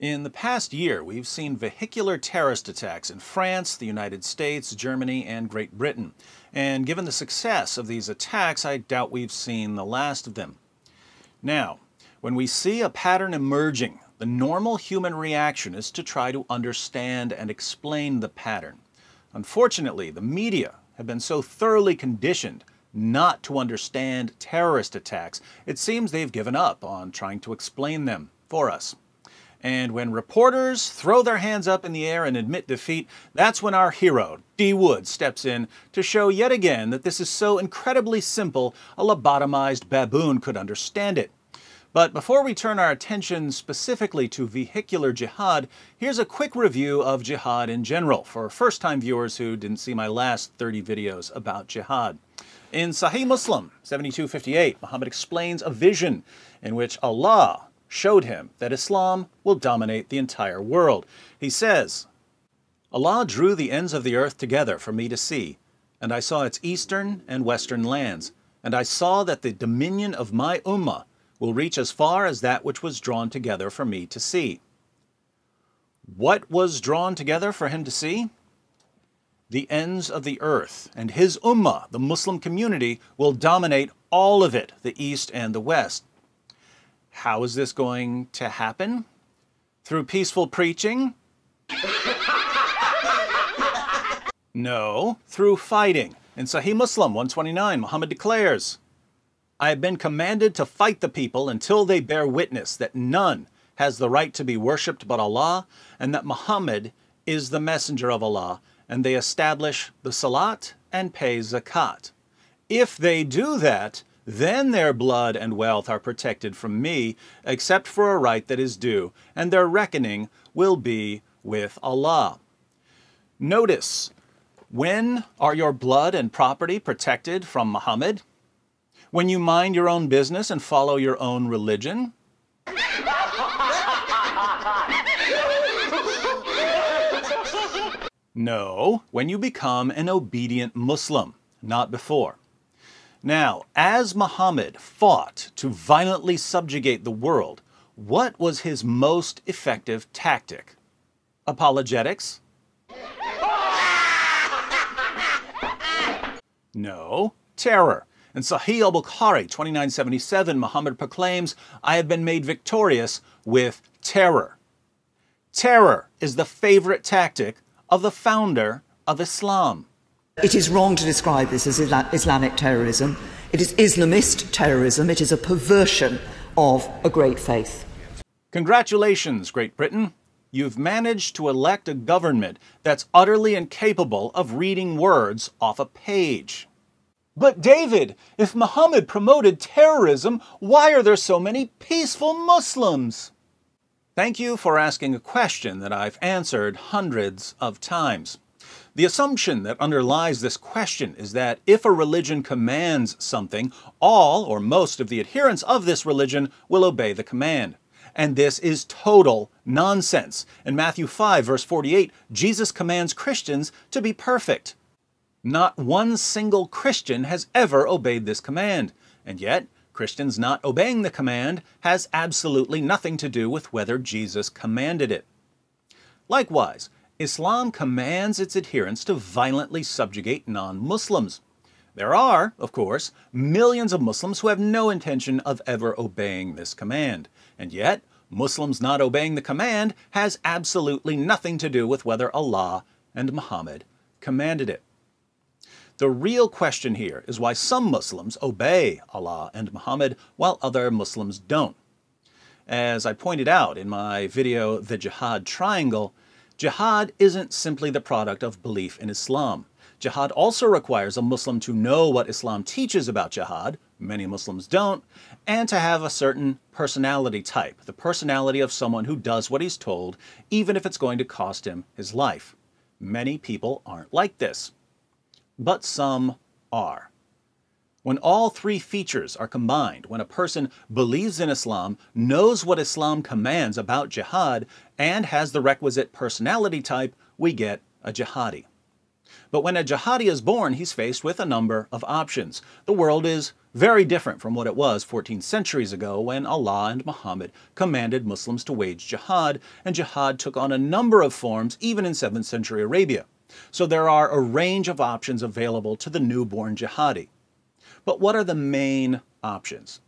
In the past year, we've seen vehicular terrorist attacks in France, the United States, Germany, and Great Britain. And given the success of these attacks, I doubt we've seen the last of them. Now, when we see a pattern emerging, the normal human reaction is to try to understand and explain the pattern. Unfortunately, the media have been so thoroughly conditioned not to understand terrorist attacks, it seems they've given up on trying to explain them for us. And when reporters throw their hands up in the air and admit defeat, that's when our hero, D. Wood, steps in to show yet again that this is so incredibly simple a lobotomized baboon could understand it. But before we turn our attention specifically to vehicular jihad, here's a quick review of jihad in general for first-time viewers who didn't see my last 30 videos about jihad. In Sahih Muslim 7258, Muhammad explains a vision in which Allah showed him that Islam will dominate the entire world. He says, Allah drew the ends of the earth together for me to see, and I saw its eastern and western lands, and I saw that the dominion of my ummah will reach as far as that which was drawn together for me to see. What was drawn together for him to see? The ends of the earth, and his ummah, the Muslim community, will dominate all of it, the east and the west. How is this going to happen? Through peaceful preaching? No, through fighting. In Sahih Muslim 129, Muhammad declares, I have been commanded to fight the people until they bear witness that none has the right to be worshipped but Allah, and that Muhammad is the messenger of Allah, and they establish the salat and pay zakat. If they do that, then their blood and wealth are protected from me, except for a right that is due, and their reckoning will be with Allah. Notice, when are your blood and property protected from Muhammad? When you mind your own business and follow your own religion? No, when you become an obedient Muslim, not before. Now, as Muhammad fought to violently subjugate the world, what was his most effective tactic? Apologetics? No, terror. In Sahih al-Bukhari 2977, Muhammad proclaims, I have been made victorious with terror. Terror is the favorite tactic of the founder of Islam. It is wrong to describe this as Islamic terrorism. It is Islamist terrorism. It is a perversion of a great faith. Congratulations, Great Britain. You've managed to elect a government that's utterly incapable of reading words off a page. But David, if Muhammad promoted terrorism, why are there so many peaceful Muslims? Thank you for asking a question that I've answered hundreds of times. The assumption that underlies this question is that if a religion commands something, all or most of the adherents of this religion will obey the command. And this is total nonsense. In Matthew 5, verse 48, Jesus commands Christians to be perfect. Not one single Christian has ever obeyed this command, and yet Christians not obeying the command has absolutely nothing to do with whether Jesus commanded it. Likewise, Islam commands its adherents to violently subjugate non-Muslims. There are, of course, millions of Muslims who have no intention of ever obeying this command, and yet Muslims not obeying the command has absolutely nothing to do with whether Allah and Muhammad commanded it. The real question here is why some Muslims obey Allah and Muhammad while other Muslims don't. As I pointed out in my video, The Jihad Triangle, jihad isn't simply the product of belief in Islam. Jihad also requires a Muslim to know what Islam teaches about jihad, many Muslims don't, and to have a certain personality type, the personality of someone who does what he's told, even if it's going to cost him his life. Many people aren't like this. But some are. When all three features are combined, when a person believes in Islam, knows what Islam commands about jihad, and has the requisite personality type, we get a jihadi. But when a jihadi is born, he's faced with a number of options. The world is Very different from what it was 14 centuries ago when Allah and Muhammad commanded Muslims to wage jihad, and jihad took on a number of forms even in 7th century Arabia. So there are a range of options available to the newborn jihadi. But what are the main options?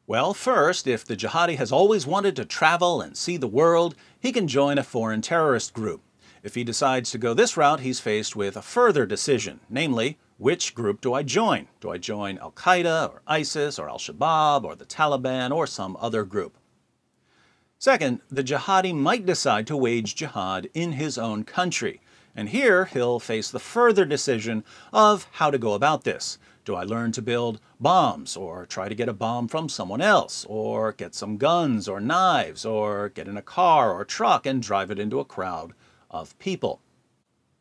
Well, first, if the jihadi has always wanted to travel and see the world, he can join a foreign terrorist group. If he decides to go this route, he's faced with a further decision, namely, which group do I join? Do I join Al-Qaeda or ISIS or Al-Shabaab or the Taliban or some other group? Second, the jihadi might decide to wage jihad in his own country, and here he'll face the further decision of how to go about this. Do I learn to build bombs, or try to get a bomb from someone else, or get some guns or knives, or get in a car or truck and drive it into a crowd of people?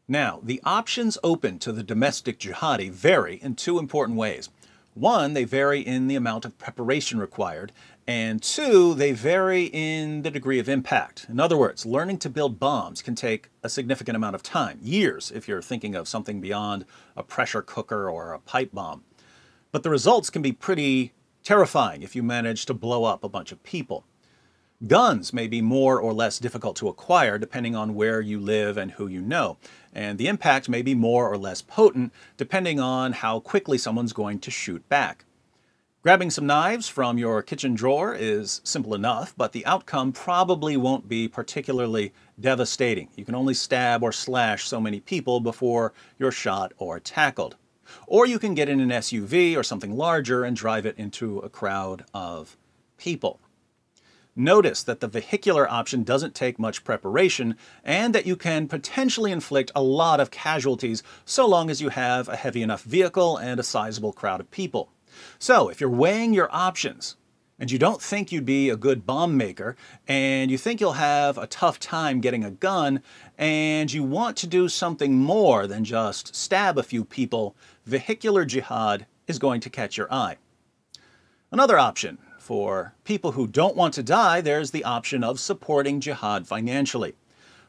Now, the options open to the domestic jihadi vary in two important ways. One, they vary in the amount of preparation required, and two, they vary in the degree of impact. In other words, learning to build bombs can take a significant amount of time, years if you're thinking of something beyond a pressure cooker or a pipe bomb. But the results can be pretty terrifying if you manage to blow up a bunch of people. Guns may be more or less difficult to acquire depending on where you live and who you know, and the impact may be more or less potent depending on how quickly someone's going to shoot back. Grabbing some knives from your kitchen drawer is simple enough, but the outcome probably won't be particularly devastating. You can only stab or slash so many people before you're shot or tackled. Or you can get in an SUV or something larger and drive it into a crowd of people. Notice that the vehicular option doesn't take much preparation and that you can potentially inflict a lot of casualties so long as you have a heavy enough vehicle and a sizable crowd of people. So if you're weighing your options and you don't think you'd be a good bomb maker and you think you'll have a tough time getting a gun and you want to do something more than just stab a few people, vehicular jihad is going to catch your eye. Another option. For people who don't want to die, there's the option of supporting jihad financially.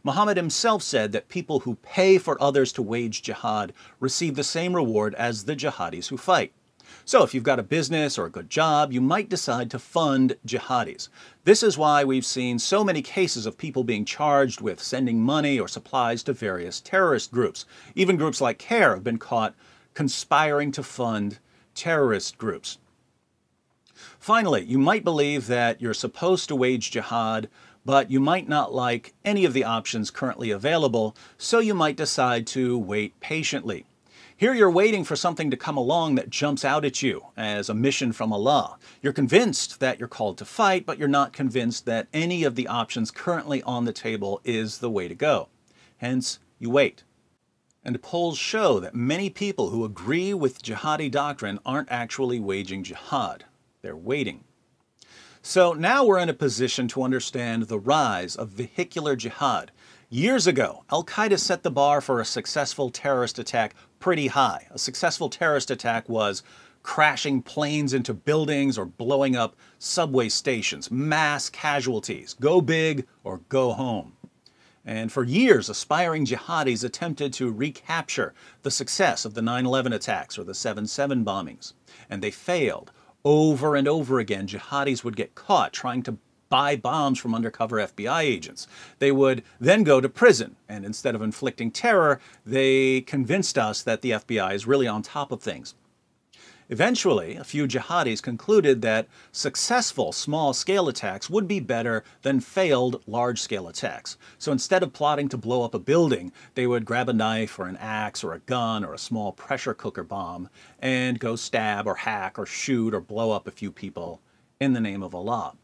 Muhammad himself said that people who pay for others to wage jihad receive the same reward as the jihadis who fight. So if you've got a business or a good job, you might decide to fund jihadis. This is why we've seen so many cases of people being charged with sending money or supplies to various terrorist groups. Even groups like CAIR have been caught conspiring to fund terrorist groups. Finally, you might believe that you're supposed to wage jihad, but you might not like any of the options currently available, so you might decide to wait patiently. Here you're waiting for something to come along that jumps out at you as a mission from Allah. You're convinced that you're called to fight, but you're not convinced that any of the options currently on the table is the way to go. Hence, you wait. And polls show that many people who agree with jihadi doctrine aren't actually waging jihad. They're waiting. So now we're in a position to understand the rise of vehicular jihad. Years ago, Al-Qaeda set the bar for a successful terrorist attack pretty high. A successful terrorist attack was crashing planes into buildings or blowing up subway stations, mass casualties, go big or go home. And for years, aspiring jihadis attempted to recapture the success of the 9/11 attacks or the 7/7 bombings, and they failed. Over and over again, jihadis would get caught trying to buy bombs from undercover FBI agents. They would then go to prison, and instead of inflicting terror, they convinced us that the FBI is really on top of things. Eventually, a few jihadis concluded that successful small-scale attacks would be better than failed large-scale attacks. So instead of plotting to blow up a building, they would grab a knife or an axe or a gun or a small pressure cooker bomb and go stab or hack or shoot or blow up a few people in the name of Allah.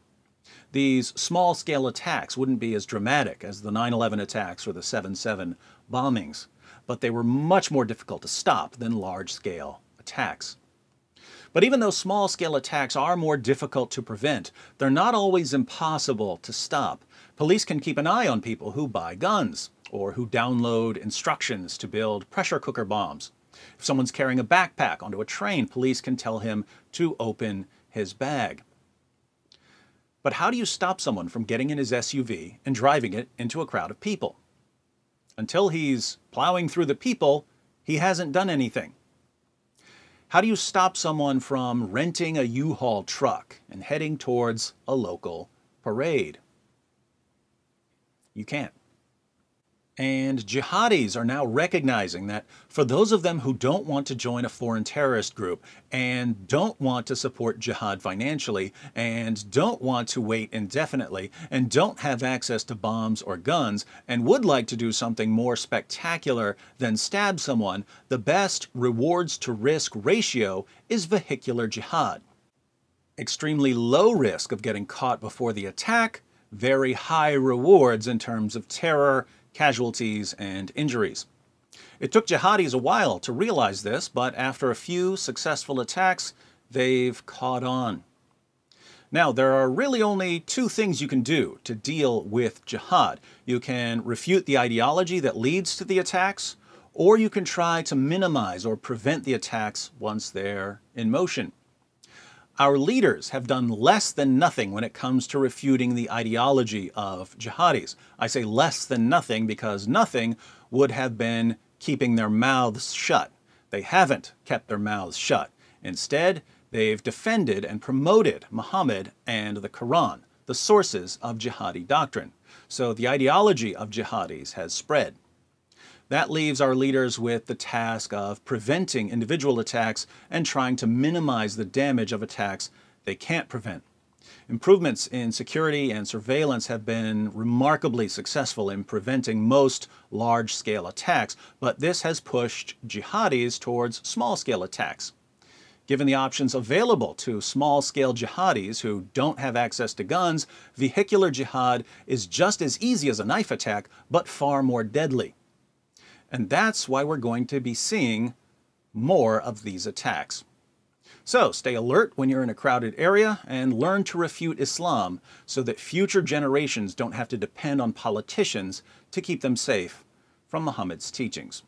These small-scale attacks wouldn't be as dramatic as the 9/11 attacks or the 7/7 bombings, but they were much more difficult to stop than large-scale attacks. But even though small-scale attacks are more difficult to prevent, they're not always impossible to stop. Police can keep an eye on people who buy guns or who download instructions to build pressure cooker bombs. If someone's carrying a backpack onto a train, police can tell him to open his bag. But how do you stop someone from getting in his SUV and driving it into a crowd of people? Until he's plowing through the people, he hasn't done anything. How do you stop someone from renting a U-Haul truck and heading towards a local parade? You can't. And jihadis are now recognizing that for those of them who don't want to join a foreign terrorist group and don't want to support jihad financially and don't want to wait indefinitely and don't have access to bombs or guns and would like to do something more spectacular than stab someone, the best rewards to risk ratio is vehicular jihad. Extremely low risk of getting caught before the attack, very high rewards in terms of terror, casualties, and injuries. It took jihadis a while to realize this, but after a few successful attacks, they've caught on. Now, there are really only two things you can do to deal with jihad. You can refute the ideology that leads to the attacks, or you can try to minimize or prevent the attacks once they're in motion. Our leaders have done less than nothing when it comes to refuting the ideology of jihadis. I say less than nothing because nothing would have been keeping their mouths shut. They haven't kept their mouths shut. Instead, they've defended and promoted Muhammad and the Quran, the sources of jihadi doctrine. So the ideology of jihadis has spread. That leaves our leaders with the task of preventing individual attacks and trying to minimize the damage of attacks they can't prevent. Improvements in security and surveillance have been remarkably successful in preventing most large-scale attacks, but this has pushed jihadis towards small-scale attacks. Given the options available to small-scale jihadis who don't have access to guns, vehicular jihad is just as easy as a knife attack, but far more deadly. And that's why we're going to be seeing more of these attacks. So stay alert when you're in a crowded area and learn to refute Islam so that future generations don't have to depend on politicians to keep them safe from Muhammad's teachings.